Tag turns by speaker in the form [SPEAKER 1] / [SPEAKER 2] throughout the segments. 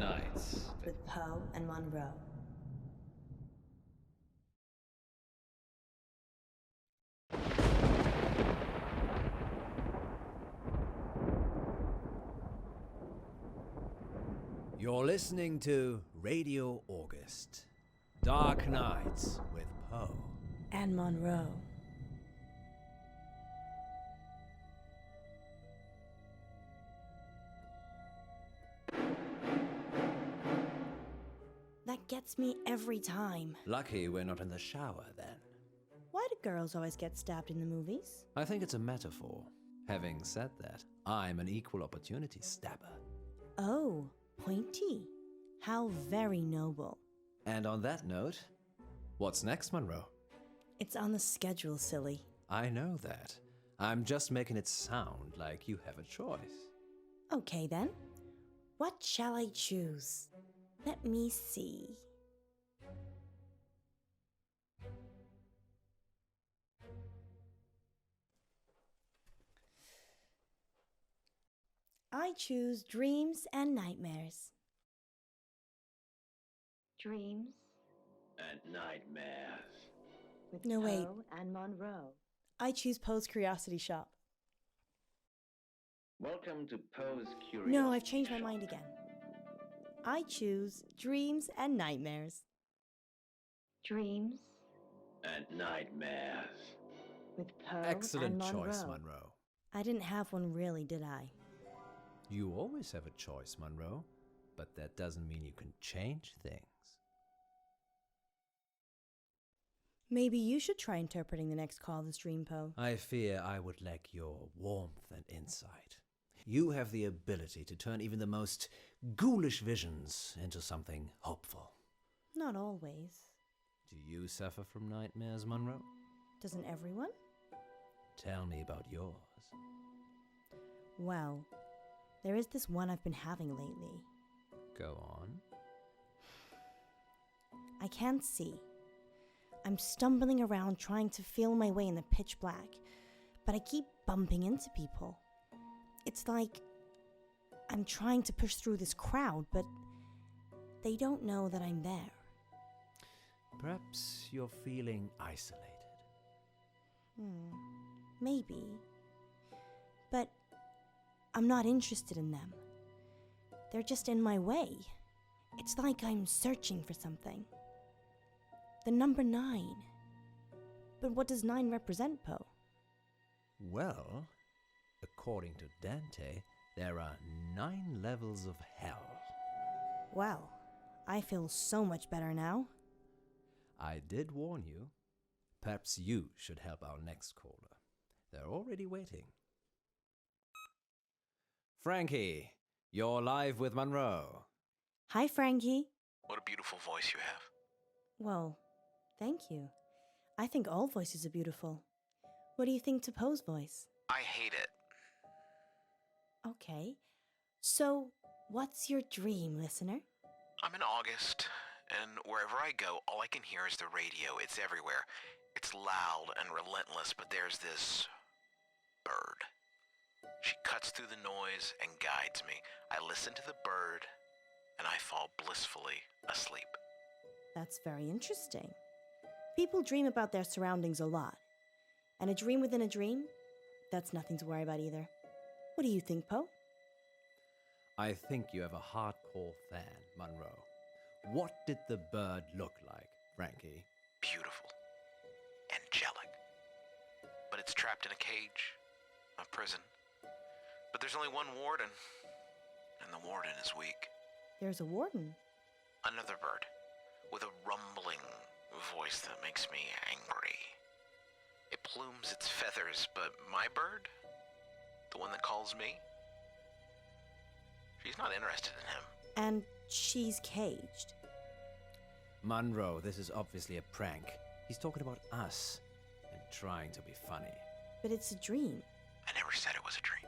[SPEAKER 1] Nights
[SPEAKER 2] with Poe and Munro.
[SPEAKER 1] You're listening to Radio August. Dark Nights with Poe
[SPEAKER 2] And Munro. That gets me every time.
[SPEAKER 1] Lucky we're not in the shower then.
[SPEAKER 2] Why do girls always get stabbed in the movies?
[SPEAKER 1] I think it's a metaphor. Having said that, I'm an equal opportunity stabber.
[SPEAKER 2] Oh, pointy. How very noble.
[SPEAKER 1] And on that note, what's next, Munro?
[SPEAKER 2] It's on the schedule, silly.
[SPEAKER 1] I know that. I'm just making it sound like you have a choice.
[SPEAKER 2] Okay then. What shall I choose? Let me see. I choose Dreams and Nightmares.
[SPEAKER 3] Dreams
[SPEAKER 4] and Nightmares.
[SPEAKER 3] with
[SPEAKER 2] No, wait.
[SPEAKER 3] Poe and Munro.
[SPEAKER 2] I choose Poe's Curiosity Shop.
[SPEAKER 4] Welcome to Poe's Curiosity
[SPEAKER 2] No, I've changed my
[SPEAKER 4] Shop.
[SPEAKER 2] mind again. I choose Dreams and Nightmares.
[SPEAKER 3] Dreams
[SPEAKER 4] And Nightmares.
[SPEAKER 3] with Poe
[SPEAKER 1] Excellent
[SPEAKER 3] and Munro.
[SPEAKER 1] choice, Munro.
[SPEAKER 2] I didn't have one really, did I?
[SPEAKER 1] You always have a choice, Munro, but that doesn't mean you can change things.
[SPEAKER 2] Maybe you should try interpreting the next call of this dream, Poe.
[SPEAKER 1] I fear I would lack your warmth and insight. You have the ability to turn even the most ghoulish visions into something hopeful.
[SPEAKER 2] Not always.
[SPEAKER 1] Do you suffer from nightmares, Munro?
[SPEAKER 2] Doesn't everyone?
[SPEAKER 1] Tell me about yours.
[SPEAKER 2] Well, there is this one I've been having lately.
[SPEAKER 1] Go on.
[SPEAKER 2] I can't see. I'm stumbling around trying to feel my way in the pitch black, but I keep bumping into people. It's like I'm trying to push through this crowd, but they don't know that I'm there.
[SPEAKER 1] Perhaps you're feeling isolated.
[SPEAKER 2] Maybe. But I'm not interested in them. They're just in my way. It's like I'm searching for something. The number 9. But what does 9 represent, Poe?
[SPEAKER 1] Well, according to Dante, there are 9 levels of hell.
[SPEAKER 2] Well, I feel so much better now.
[SPEAKER 1] I did warn you. Perhaps you should help our next caller. They're already waiting. Frankie, you're live with Munro.
[SPEAKER 2] Hi, Frankie.
[SPEAKER 5] What a beautiful voice you have.
[SPEAKER 2] Well, thank you. I think all voices are beautiful. What do you think to Poe's voice?
[SPEAKER 5] I hate it.
[SPEAKER 2] Okay. So, what's your dream, listener?
[SPEAKER 5] I'm in August, and wherever I go, all I can hear is the radio. It's everywhere. It's loud and relentless, but there's this bird. She cuts through the noise and guides me. I listen to the bird, and I fall blissfully asleep.
[SPEAKER 2] That's very interesting. People dream about their surroundings a lot. And a dream within a dream? That's nothing to worry about either. What do you think, Poe?
[SPEAKER 1] I think you have a hardcore fan, Munro. What did the bird look like, Frankie?
[SPEAKER 5] Beautiful. Angelic. But it's trapped in a cage, a prison. But there's only one warden, and the warden is weak.
[SPEAKER 2] There's a warden.
[SPEAKER 5] Another bird, with a rumbling voice that makes me angry. It plumes its feathers, but my bird, the one that calls me, she's not interested in him.
[SPEAKER 2] And she's caged.
[SPEAKER 1] Munro, this is obviously a prank. He's talking about us and trying to be funny.
[SPEAKER 2] But it's a dream.
[SPEAKER 5] I never said it was a dream.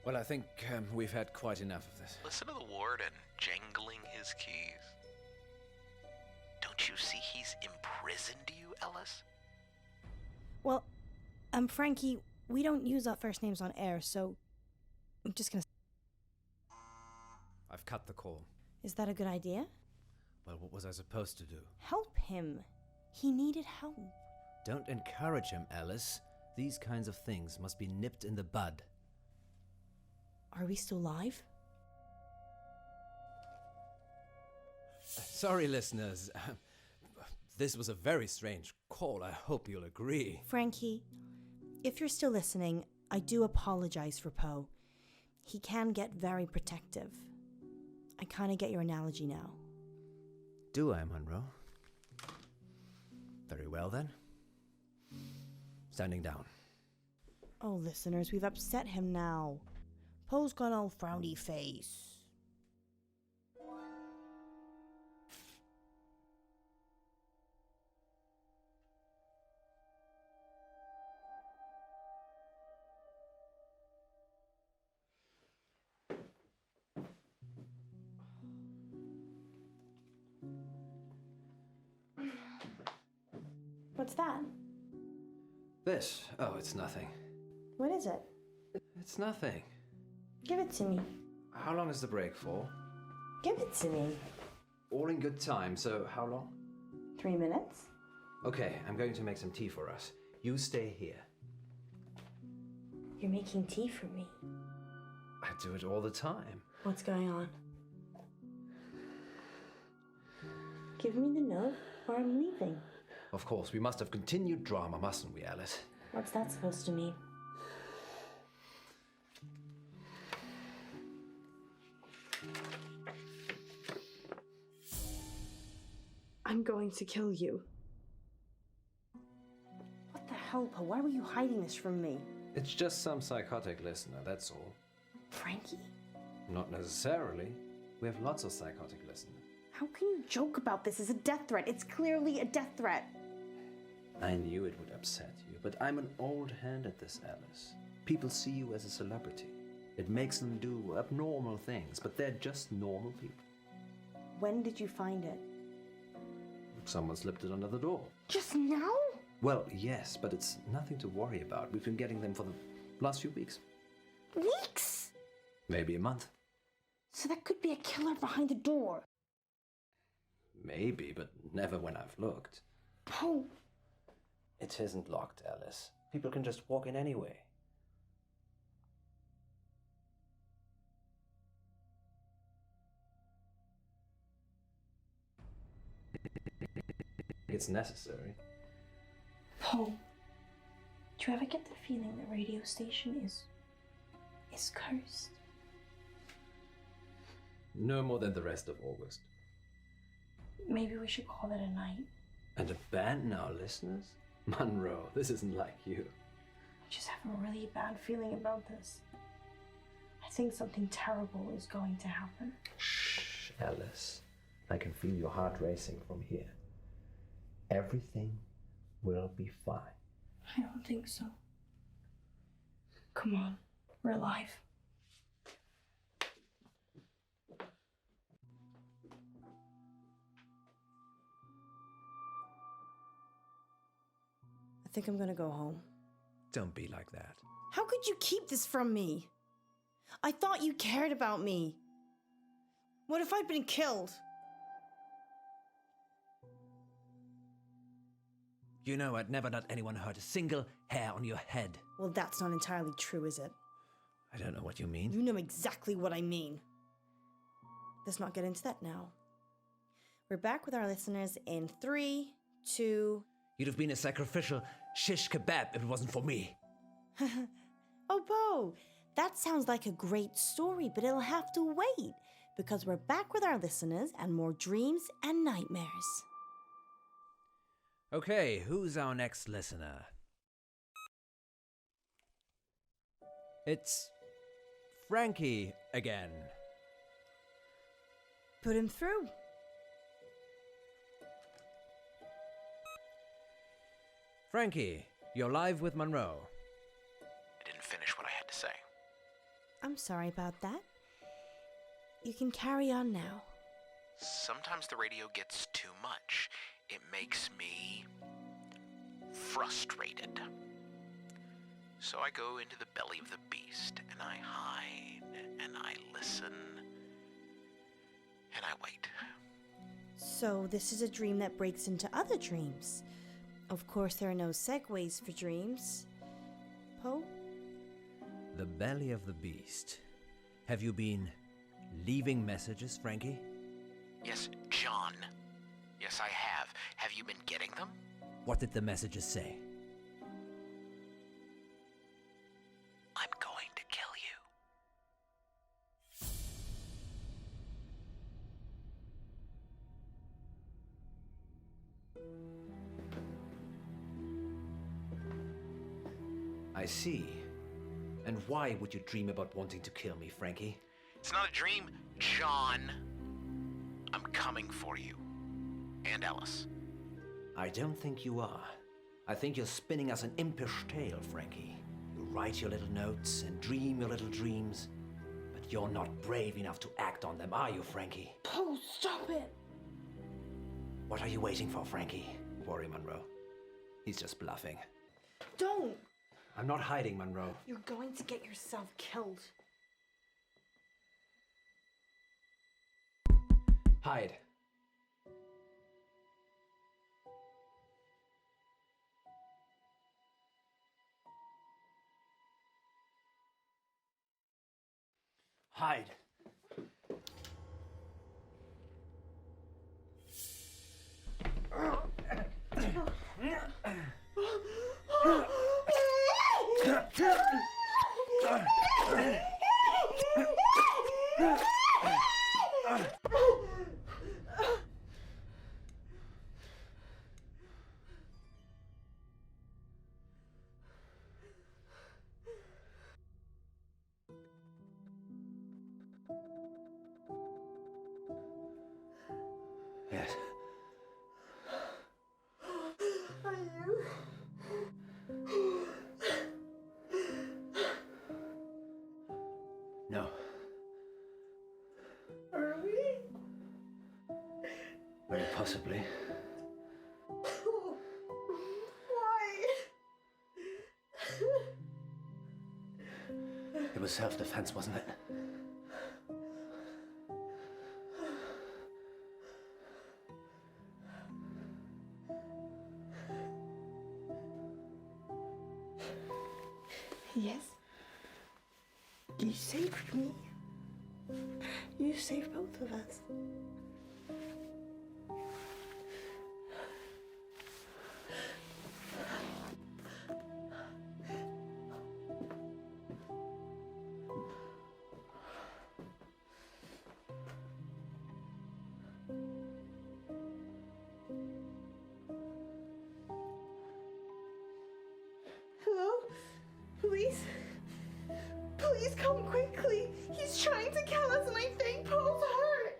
[SPEAKER 1] Well, I think we've had quite enough of this.
[SPEAKER 5] Listen to the warden jangling his keys. Don't you see he's imprisoned you, Ellis?
[SPEAKER 2] Well, Frankie, we don't use our first names on air, so I'm just gonna...
[SPEAKER 1] I've cut the call.
[SPEAKER 2] Is that a good idea?
[SPEAKER 1] Well, what was I supposed to do?
[SPEAKER 2] Help him. He needed help.
[SPEAKER 1] Don't encourage him, Alice. These kinds of things must be nipped in the bud.
[SPEAKER 2] Are we still live?
[SPEAKER 1] Sorry, listeners. This was a very strange call. I hope you'll agree.
[SPEAKER 2] Frankie, if you're still listening, I do apologize for Poe. He can get very protective. I kind of get your analogy now.
[SPEAKER 1] Do I, Munro? Very well, then. Standing down.
[SPEAKER 2] Oh, listeners, we've upset him now. Poe's got all frowny face. What's that?
[SPEAKER 1] This? Oh, it's nothing.
[SPEAKER 2] What is it?
[SPEAKER 1] It's nothing.
[SPEAKER 2] Give it to me.
[SPEAKER 1] How long is the break for?
[SPEAKER 2] Give it to me.
[SPEAKER 1] All in good time, so how long?
[SPEAKER 2] 3 minutes?
[SPEAKER 1] Okay, I'm going to make some tea for us. You stay here.
[SPEAKER 2] You're making tea for me.
[SPEAKER 1] I do it all the time.
[SPEAKER 2] What's going on? Give me the note or I'm leaving.
[SPEAKER 1] Of course, we must have continued drama, mustn't we, Alice?
[SPEAKER 2] What's that supposed to mean? I'm going to kill you. What the hell, Poe? Why were you hiding this from me?
[SPEAKER 1] It's just some psychotic listener, that's all.
[SPEAKER 2] Frankie?
[SPEAKER 1] Not necessarily. We have lots of psychotic listeners.
[SPEAKER 2] How can you joke about this as a death threat? It's clearly a death threat.
[SPEAKER 1] I knew it would upset you, but I'm an old hand at this, Alice. People see you as a celebrity. It makes them do abnormal things, but they're just normal people.
[SPEAKER 2] When did you find it?
[SPEAKER 1] Someone slipped it under the door.
[SPEAKER 2] Just now?
[SPEAKER 1] Well, yes, but it's nothing to worry about. We've been getting them for the last few weeks.
[SPEAKER 2] Weeks?
[SPEAKER 1] Maybe a month.
[SPEAKER 2] So that could be a killer behind the door.
[SPEAKER 1] Maybe, but never when I've looked.
[SPEAKER 2] Poe.
[SPEAKER 1] It isn't locked, Alice. People can just walk in anyway. It's necessary.
[SPEAKER 2] Poe. Do you ever get the feeling the radio station is cursed?
[SPEAKER 1] No more than the rest of August.
[SPEAKER 2] Maybe we should call it a night.
[SPEAKER 1] And abandon our listeners? Munro, this isn't like you.
[SPEAKER 2] I just have a really bad feeling about this. I think something terrible is going to happen.
[SPEAKER 1] Shh, Alice. I can feel your heart racing from here. Everything will be fine.
[SPEAKER 2] I don't think so. Come on, we're alive. I think I'm gonna go home.
[SPEAKER 1] Don't be like that.
[SPEAKER 2] How could you keep this from me? I thought you cared about me. What if I'd been killed?
[SPEAKER 1] You know I'd never let anyone hurt a single hair on your head.
[SPEAKER 2] Well, that's not entirely true, is it?
[SPEAKER 1] I don't know what you mean.
[SPEAKER 2] You know exactly what I mean. Let's not get into that now. We're back with our listeners in 3, 2...
[SPEAKER 1] You'd have been a sacrificial shish kebab if it wasn't for me.
[SPEAKER 2] Oh, Poe, that sounds like a great story, but it'll have to wait, because we're back with our listeners and more dreams and nightmares.
[SPEAKER 1] Okay, who's our next listener? It's Frankie again.
[SPEAKER 2] Put him through.
[SPEAKER 1] Frankie, you're live with Munro.
[SPEAKER 5] I didn't finish what I had to say.
[SPEAKER 2] I'm sorry about that. You can carry on now.
[SPEAKER 5] Sometimes the radio gets too much. It makes me frustrated. So I go into the belly of the beast, and I hide, and I listen, and I wait.
[SPEAKER 2] So this is a dream that breaks into other dreams. Of course, there are no segues for dreams. Poe?
[SPEAKER 1] The belly of the beast. Have you been leaving messages, Frankie?
[SPEAKER 5] Yes, John. Yes, I have. Have you been getting them?
[SPEAKER 1] What did the messages say?
[SPEAKER 5] I'm going to kill you.
[SPEAKER 1] I see. And why would you dream about wanting to kill me, Frankie?
[SPEAKER 5] It's not a dream, John. I'm coming for you. And Alice.
[SPEAKER 1] I don't think you are. I think you're spinning us an impish tale, Frankie. You write your little notes and dream your little dreams, but you're not brave enough to act on them, are you, Frankie?
[SPEAKER 2] Poe, stop it!
[SPEAKER 1] What are you waiting for, Frankie? Worry, Munro. He's just bluffing.
[SPEAKER 2] Don't!
[SPEAKER 1] I'm not hiding, Munro.
[SPEAKER 2] You're going to get yourself killed.
[SPEAKER 1] Hide. Hide. Yes.
[SPEAKER 2] Are you?
[SPEAKER 1] No.
[SPEAKER 2] Are we?
[SPEAKER 1] Very possibly.
[SPEAKER 2] Why?
[SPEAKER 1] It was self-defense, wasn't it?
[SPEAKER 2] Yes. You saved me. You saved both of us. Hello? Police? Please come quickly. He's trying to kill us and I think Poe's hurt.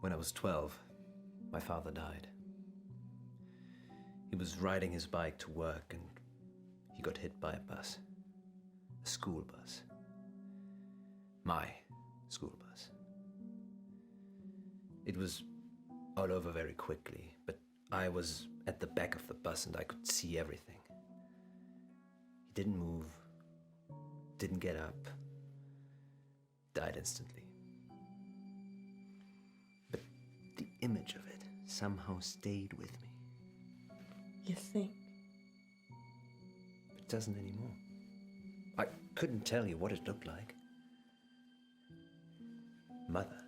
[SPEAKER 1] When I was 12, my father died. He was riding his bike to work and he got hit by a bus. A school bus. My school bus. It was all over very quickly, but I was at the back of the bus and I could see everything. He didn't move, didn't get up, died instantly. But the image of it somehow stayed with me.
[SPEAKER 2] You think?
[SPEAKER 1] It doesn't anymore. I couldn't tell you what it looked like. Mother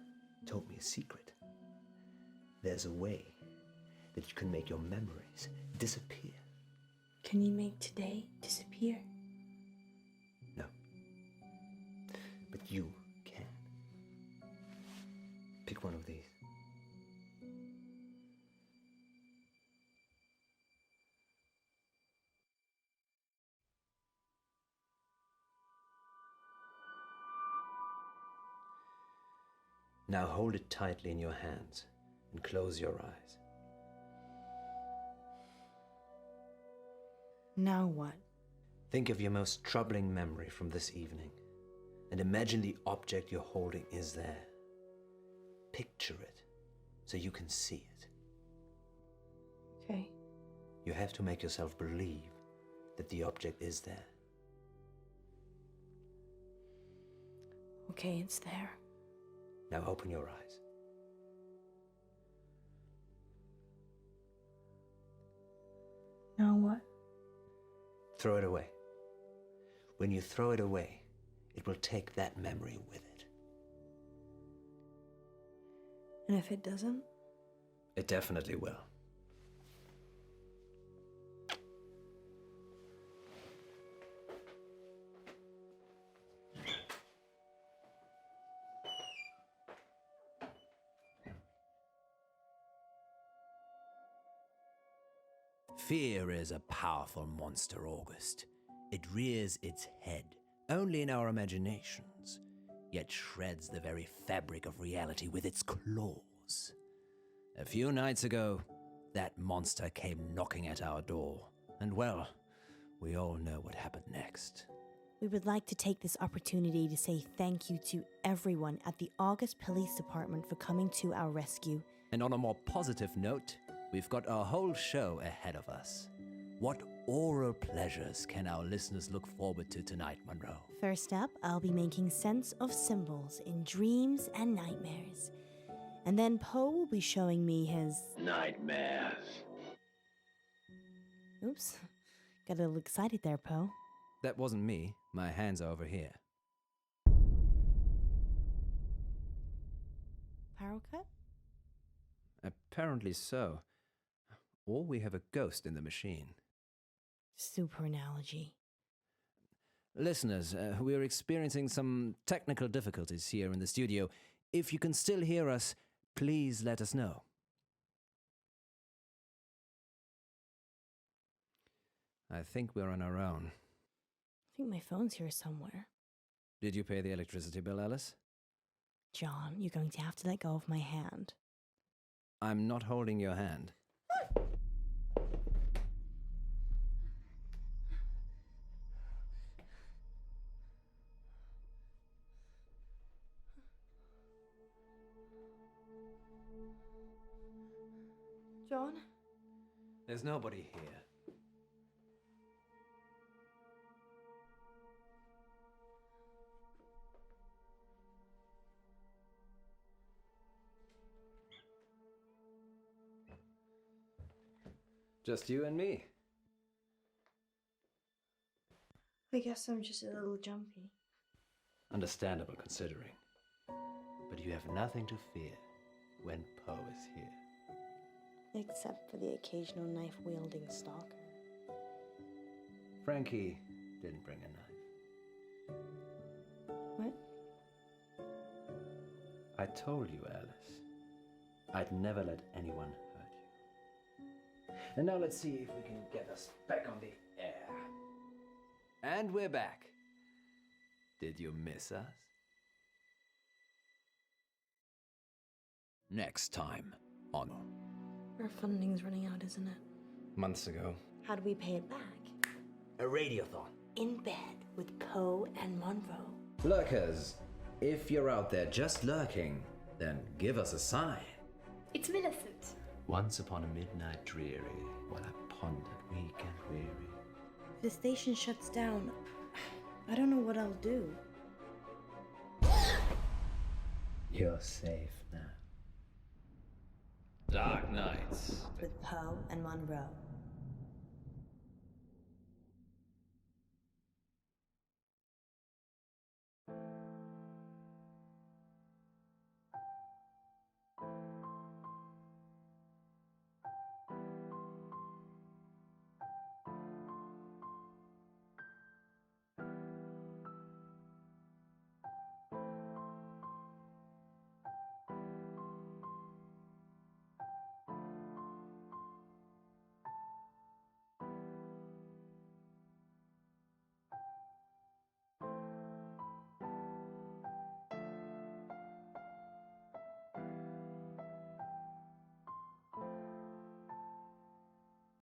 [SPEAKER 1] told me a secret. There's a way that you can make your memories disappear.
[SPEAKER 2] Can you make today disappear?
[SPEAKER 1] No. But you can. Pick one of these. Now hold it tightly in your hands and close your eyes.
[SPEAKER 2] Now what?
[SPEAKER 1] Think of your most troubling memory from this evening and imagine the object you're holding is there. Picture it so you can see it.
[SPEAKER 2] Okay.
[SPEAKER 1] You have to make yourself believe that the object is there.
[SPEAKER 2] Okay, it's there.
[SPEAKER 1] Now open your eyes.
[SPEAKER 2] Now what?
[SPEAKER 1] Throw it away. When you throw it away, it will take that memory with it.
[SPEAKER 2] And if it doesn't?
[SPEAKER 1] It definitely will.
[SPEAKER 6] Fear is a powerful monster, August. It rears its head only in our imaginations, yet shreds the very fabric of reality with its claws. A few nights ago, that monster came knocking at our door, and well, we all know what happened next.
[SPEAKER 2] We would like to take this opportunity to say thank you to everyone at the August Police Department for coming to our rescue.
[SPEAKER 6] And on a more positive note, we've got a whole show ahead of us. What oral pleasures can our listeners look forward to tonight, Munro?
[SPEAKER 2] First up, I'll be making sense of symbols in dreams and nightmares. And then Poe will be showing me his...
[SPEAKER 4] Nightmares.
[SPEAKER 2] Oops. Got a little excited there, Poe.
[SPEAKER 6] That wasn't me. My hands are over here.
[SPEAKER 2] Power cut?
[SPEAKER 6] Apparently so. Or we have a ghost in the machine.
[SPEAKER 2] Super analogy.
[SPEAKER 6] Listeners, we're experiencing some technical difficulties here in the studio. If you can still hear us, please let us know. I think we're on our own.
[SPEAKER 2] I think my phone's here somewhere.
[SPEAKER 6] Did you pay the electricity bill, Alice?
[SPEAKER 2] John, you're going to have to let go of my hand.
[SPEAKER 6] I'm not holding your hand.
[SPEAKER 2] John?
[SPEAKER 1] There's nobody here. Just you and me.
[SPEAKER 2] I guess I'm just a little jumpy.
[SPEAKER 1] Understandable considering. But you have nothing to fear when Poe is here.
[SPEAKER 2] Except for the occasional knife-wielding stalker.
[SPEAKER 1] Frankie didn't bring a knife.
[SPEAKER 2] What?
[SPEAKER 1] I told you, Alice. I'd never let anyone hurt you. And now let's see if we can get us back on the air. And we're back. Did you miss us?
[SPEAKER 6] Next time on...
[SPEAKER 2] Our funding's running out, isn't it?
[SPEAKER 1] Months ago.
[SPEAKER 2] How do we pay it back?
[SPEAKER 1] A radiothon.
[SPEAKER 2] In bed with Poe and Munro.
[SPEAKER 1] Lurkers, if you're out there just lurking, then give us a sign.
[SPEAKER 7] It's Millicent.
[SPEAKER 1] Once upon a midnight dreary, while I pondered weak and weary.
[SPEAKER 2] If the station shuts down, I don't know what I'll do.
[SPEAKER 1] You're safe now. Dark Nights.
[SPEAKER 2] With Poe and Munro.